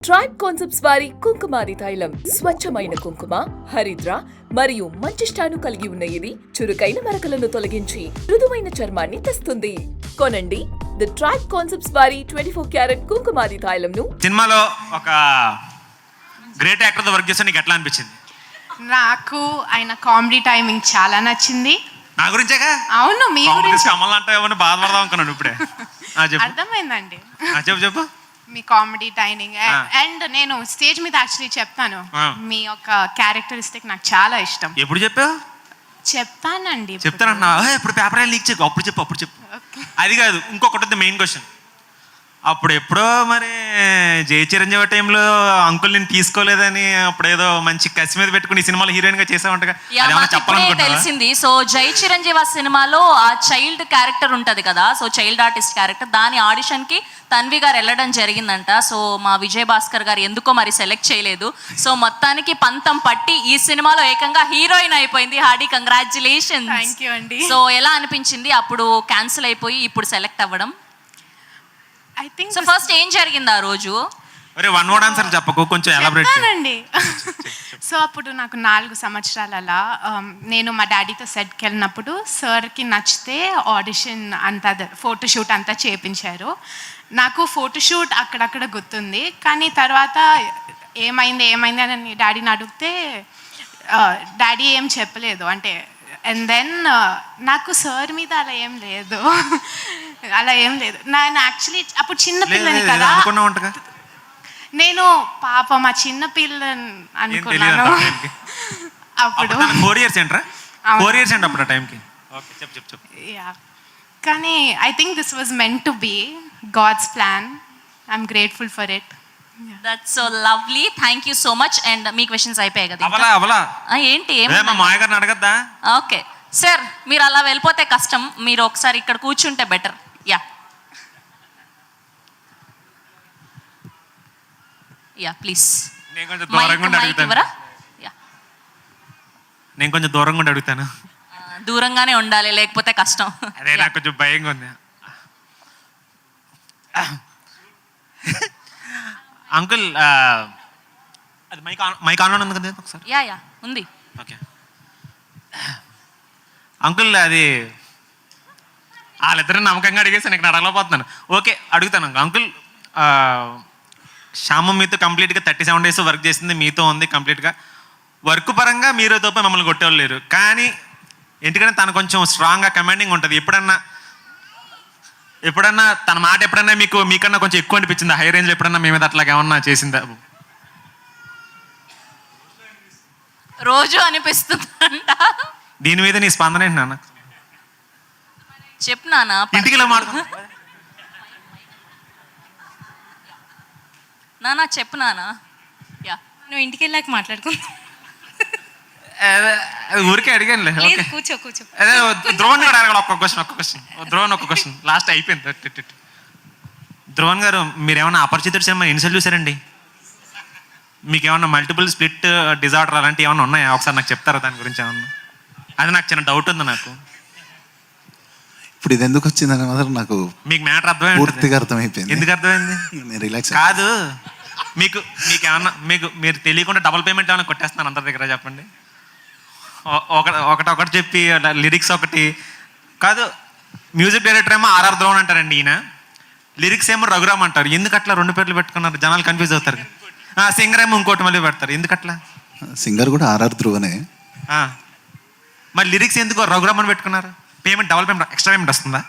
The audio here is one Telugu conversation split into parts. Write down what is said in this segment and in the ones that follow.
ట్రైబ్ కాన్సెప్ట్స్ వారి కుంకుమాది తైలం స్వచ్ఛమైన కుంకుమ, హరిద్ర మరియు మంచిష్టాను కలిగి ఉన్న ఇది చురుకైన మరకలను తొలగించి మృదువైన చర్మాన్ని తెస్తుంది. కొనండి ది ట్రైబ్ కాన్సెప్ట్స్ వారి 24 క్యారెట్ కుంకుమాది తైలంను. సినిమాలో ఒక గ్రేట్ యాక్టర్తో వర్క్ చేస్తే నీకు ఎట్లా అనిపించింది? నాకు ఆయన కామెడీ టైమింగ్ చాలా నచ్చింది. నా గురించేగా? అవును, మీ గురించి. కమల్ అంటే ఏమన్నా బాధపడదాం అనుకున్నాను ఇప్పుడే. అర్థమైందండి. చెప్పు మీ కామెడీ టైమింగ్ అండ్ నేను స్టేజ్ మీద యాక్చువల్లీ చెప్తాను, మీ యొక్క క్యారెక్టరిస్టిక్ నాకు చాలా ఇష్టం. ఎప్పుడు చెప్పావు? చెప్తానండి, చెప్తానన్నా. ఇప్పుడు పేపర్ లీక్ చేయకు, అప్పుడు చెప్పు. అది కాదు, ఇంకొకటి మెయిన్ క్వశ్చన్. అప్పుడు ఎప్పుడో మరి జై చిరంజీవి టైంలో అంకుల్ నేను తీసుకోలేదని అప్పుడు ఏదో మంచి కసి మీద పెట్టుకుని సినిమాలో హీరోయిన్ గా చేసామంటగా తెలిసింది. సో జై చిరంజీవి సినిమాలో ఆ చైల్డ్ క్యారెక్టర్ ఉంటది కదా, సో చైల్డ్ ఆర్టిస్ట్ క్యారెక్టర్, దాని ఆడిషన్ కి తన్వి గారు వెళ్ళడం జరిగిందంట. సో మా విజయ్ భాస్కర్ గారు ఎందుకో మరి సెలెక్ట్ చేయలేదు. సో మొత్తానికి పంతం పట్టి ఈ సినిమాలో ఏకంగా హీరోయిన్ అయిపోయింది. Hearty congratulations. థ్యాంక్ యూ అండి. సో ఎలా అనిపించింది అప్పుడు క్యాన్సిల్ అయిపోయి ఇప్పుడు సెలెక్ట్ అవ్వడం? ఐ థింక్ సో ఫస్ట్ ఏం జరిగింది ఆ రోజు? వన్ వర్డ్ ఆన్సర్ చెప్పకు, కొంచెం ఎలాబరేట్ చేయండి. సో అప్పుడు నాకు 4 సంవత్సరాలు అలా నేను మా డాడీతో సెట్కి వెళ్ళినప్పుడు సార్కి నచ్చితే ఆడిషన్ అంతా ఫోటోషూట్ అంతా చేయించారు. నాకు ఫోటోషూట్ అక్కడక్కడ గుర్తుంది, కానీ తర్వాత ఏమైంది అని డాడీని అడిగితే డాడీ ఏం చెప్పలేదు. అంటే అండ్ దెన్ నాకు సార్ మీద అలా ఏం లేదు. నేను యాక్చువల్లీ అప్పుడు చిన్నపిల్లని కదా, నేను పాప మా చిన్న పిల్లని అనుకున్నాను. అప్పుడు 4 years ఏంట్రా? 4 years ఏంటి అప్పుడు ఆ టైంకి? కానీ I think this was meant to be God's plan. I'm grateful for it. That's so lovely. Thank you so much. And మీ క్వశ్చన్స్ అయిపోయాయి కదా? ఏంటి మా మాయగారిని అడగద్దా? ఓకే సార్, మీరు అలా వెళ్ళిపోతే కష్టం, మీరు ఒకసారి ఇక్కడ కూర్చుంటే బెటర్. Yeah please. నేను కొంచెం దూరంగా అడుగుతాను. దూరంగానే ఉండాలి, లేకపోతే కష్టం. అదే నాకు కొంచెం భయంగా ఉంది. అంకుల్ అది మైక్ ఆన్ ఉంది కదా ఒకసారి? యా ఉంది. ఓకే అంకుల్, అది వాళ్ళిద్దరిని నమ్మకంగా అడిగేసి నేను అడగలేకపోతున్నాను. ఓకే అడుగుతాను అంకుల్. శ్యామ మీతో కంప్లీట్గా 37 days వర్క్ చేసింది, మీతో ఉంది కంప్లీట్గా. వర్క్ పరంగా మీరు తప్ప మమ్మల్ని కొట్టేవాళ్ళు లేరు, కానీ ఎందుకంటే తను కొంచెం స్ట్రాంగ్గా కమాండింగ్ ఉంటుంది. ఎప్పుడన్నా తన మాట ఎప్పుడన్నా మీకన్నా కొంచెం ఎక్కువ అనిపించింది హై రేంజ్లో? ఎప్పుడన్నా మీ మీద అట్లాగా ఏమన్నా చేసిందా? రోజు అనిపిస్తుందంట. దీని మీద నీ స్పందన ఏంటి నాన్న? చెప్పు నాన్న. ఇంటికి నానా చెప్పు నానా. నువ్వు ఇంటికి వెళ్ళాక మాట్లాడుకుంటా. ఊరికే అడిగానులే. కూర్చో. అదే ధ్రువన్ గారు అడగాలి ఒక్క క్వశ్చన్. లాస్ట్ అయిపోయింది. ధ్రువన్ గారు, మీరేమన్నా అపరిచితుడు సినిమా ఎన్నిసార్లు చూసారండి? మీకు ఏమన్నా మల్టిపుల్ స్ప్లిట్ డిజార్డర్ అలాంటివి ఏమన్నా ఉన్నాయా? ఒకసారి నాకు చెప్తారా దాని గురించి ఏమన్నా? అది నాకు చిన్న డౌట్ ఉంది నాకు. ఇప్పుడు ఇది ఎందుకు వచ్చిందని మాత్రం నాకు మీకు మ్యాటర్ పూర్తిగా అర్థమైపోయింది. ఎందుకు అర్థమైంది? నేను రిలాక్స్ కాదు, మీకేమన్నా మీరు తెలియకుండా డబుల్ పేమెంట్ ఏమైనా కొట్టేస్తున్నాను అందరి దగ్గర? చెప్పండి. ఒకటి చెప్పి లిరిక్స్ ఒకటి కాదు. మ్యూజిక్ డైరెక్టర్ ఏమో ఆర్ఆర్ ధ్రువన్ అంటారండి, ఈయన లిరిక్స్ ఏమో రఘురామ్ అంటారు. ఎందుకు అట్లా 2 పేర్లు పెట్టుకున్నారు? జనాలు కన్ఫ్యూజ్ అవుతారు. సింగర్ ఏమో ఇంకోటి మళ్ళీ పెడతారు. ఎందుకు అట్లా? సింగర్ కూడా ఆర్ఆర్ ధ్రువనే. మరి లిరిక్స్ ఎందుకు రఘురామ్ అని పెట్టుకున్నారు? డబుల్ పేమెంట్ ఎక్స్ట్రా పేమెంట్ వస్తుందా?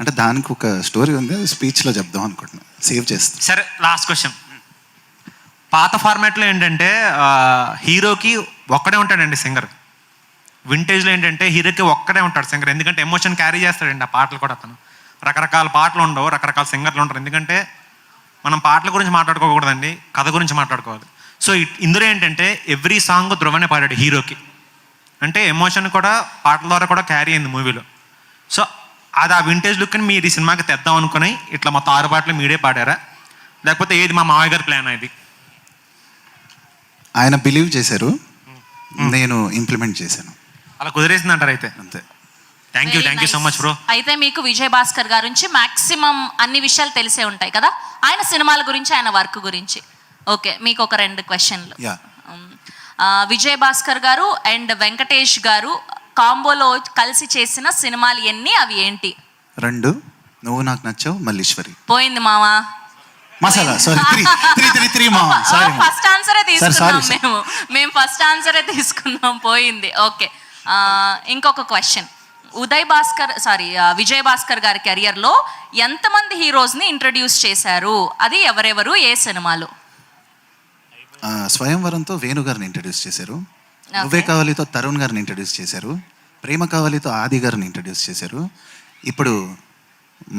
అంటే దానికి ఒక స్టోరీ ఉంది, స్పీచ్లో చెప్దాం అనుకుంటున్నా, సేవ్ చేస్తాను. సరే, లాస్ట్ క్వశ్చన్. పాత ఫార్మాట్లో ఏంటంటే హీరోకి ఒక్కడే ఉంటాడండి సింగర్. వింటేజ్లో ఏంటంటే హీరోకి ఒక్కడే ఉంటాడు సింగర్, ఎందుకంటే ఎమోషన్ క్యారీ చేస్తాడండి ఆ పాటలు కూడా. అతను రకరకాల పాటలు ఉండవు, రకరకాల సింగర్లు ఉంటారు. ఎందుకంటే మనం పాటల గురించి మాట్లాడుకోకూడదండి, కథ గురించి మాట్లాడుకోవాలి. సో ఇందులో ఏంటంటే ఎవ్రీ సాంగ్ ధ్రువనే పాడాడు హీరోకి. అంటే ఎమోషన్ కూడా పాటల ద్వారా కూడా క్యారీ అయింది మూవీలో. సో అది ఆ వింటేజ్ లుక్ని మీరు ఈ సినిమాకి తెద్దాం అనుకుని ఇట్లా మొత్తం 6 పాటలు మీరే పాడారా, లేకపోతే ఏది మా మావయ్య గారి ప్లాన్? ఇది ఆయన బిలీవ్ చేశారు, నేను ఇంప్లిమెంట్ చేశాను. అలా కుదిరేసింది అంటారు అయితే? అంతే. Thank you so much bro. అయితే మీకు విజయ్ భాస్కర్ గారి నుంచి మాక్సిమం అన్ని విషయాలు తెలిసే ఉంటాయి కదా, ఆయన సినిమాల గురించి, ఆయన వర్క్ గురించి. ఓకే, మీకు ఒక 2 క్వశ్చన్లు. Yeah. విజయ్ భాస్కర్ గారు అండ్ వెంకటేష్ గారు కాంబోలో కలిసి చేసిన సినిమాలు ఎన్ని, అవి ఏంటి? 2 నువ్వు నాకు నచ్చావు, మల్లీశ్వరి. పోయింది మావా. మసాలా సారీ 3 మామ సారీ ఫస్ట్ ఆన్సరే తీసుకున్నాం sorry. మేము ఫస్ట్ ఆన్సరే తీసుకున్నాం, పోయింది. ఓకే, ఇంకొక క్వశ్చన్. విజయ్ భాస్కర్ గారి కెరియర్లో ఎంతమంది హీరోస్ని ఇంట్రడ్యూస్ చేశారు, అది ఎవరెవరు, ఏ సినిమాలు? స్వయంవరంతో వేణు గారిని ఇంట్రడ్యూస్ చేశారు, నువ్వే కావాలితో తరుణ్ గారిని ఇంట్రడ్యూస్ చేశారు, ప్రేమ కావాలితో ఆది గారిని ఇంట్రడ్యూస్ చేశారు, ఇప్పుడు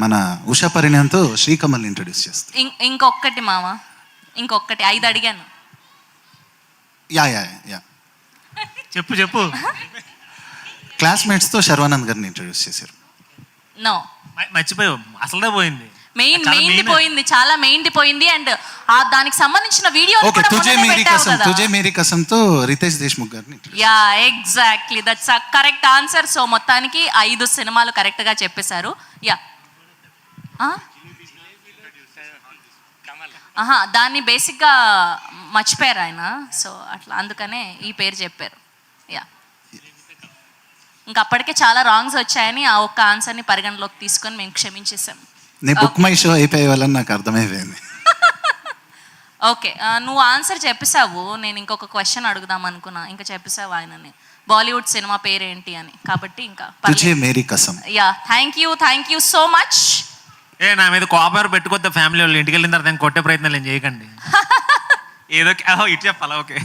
మన ఉషా పరిణయంతో శ్రీకమల్ని ఇంట్రడ్యూస్ చేస్తారు. ఇంకొకటి మామ, ఇంకొకటి 5 అడిగాను. యా చెప్పు. క్లాస్మేట్స్తో శర్వానంద్ గారిని ఇంట్రడ్యూస్ చేశారు. నో, మర్చిపోయావు, అసలుదే పోయింది. మెయిన్ది పోయింది, చాలా మెయిన్ది పోయింది. అండ్ దానికి సంబంధించిన వీడియో ఓకే, తుజే మేరీ కసంతో రితేష్ దేశ్ముఖ్ గారిని introduce yeah exactly, that's a correct answer. So మొత్తానికి 5 సినిమాలు కరెక్ట్గా చెప్పేశారు. యా, దాన్ని బేసిక్గా మర్చిపోయారు ఆయన, సో అట్లా అందుకనే ఈ పేరు చెప్పారు. యా, ఇంకా అప్పటికే చాలా రాంగ్స్ వచ్చాయని ఆ ఒక్క ఆన్సర్ని పరిగణలోకి తీసుకొని మేము క్షమించేసాం. నేను బుక్ మై షో అయిపోయే వాళ్ళని నాకు అర్థమైపోయింది. ఓకే, నువ్వు ఆన్సర్ చెప్పేసావు, నేను ఇంకొక క్వశ్చన్ అడుగుదాం అనుకున్నా, ఇంకా చెప్పేసావు ఆయనని, బాలీవుడ్ సినిమా పేరేంటి అని. కాబట్టి ఇంకా Tujhe Meri Kasam. Yeah, thank you so much. నా మీద కోపం పెట్టుకోద్దా, ఫ్యామిలీ వాళ్ళు ఇంటికి వెళ్ళిన తర్వాత కొట్టే ప్రయత్నాలు ఏం చేయకండి. ఏదో ఇటు చెప్పాలా? ఓకే.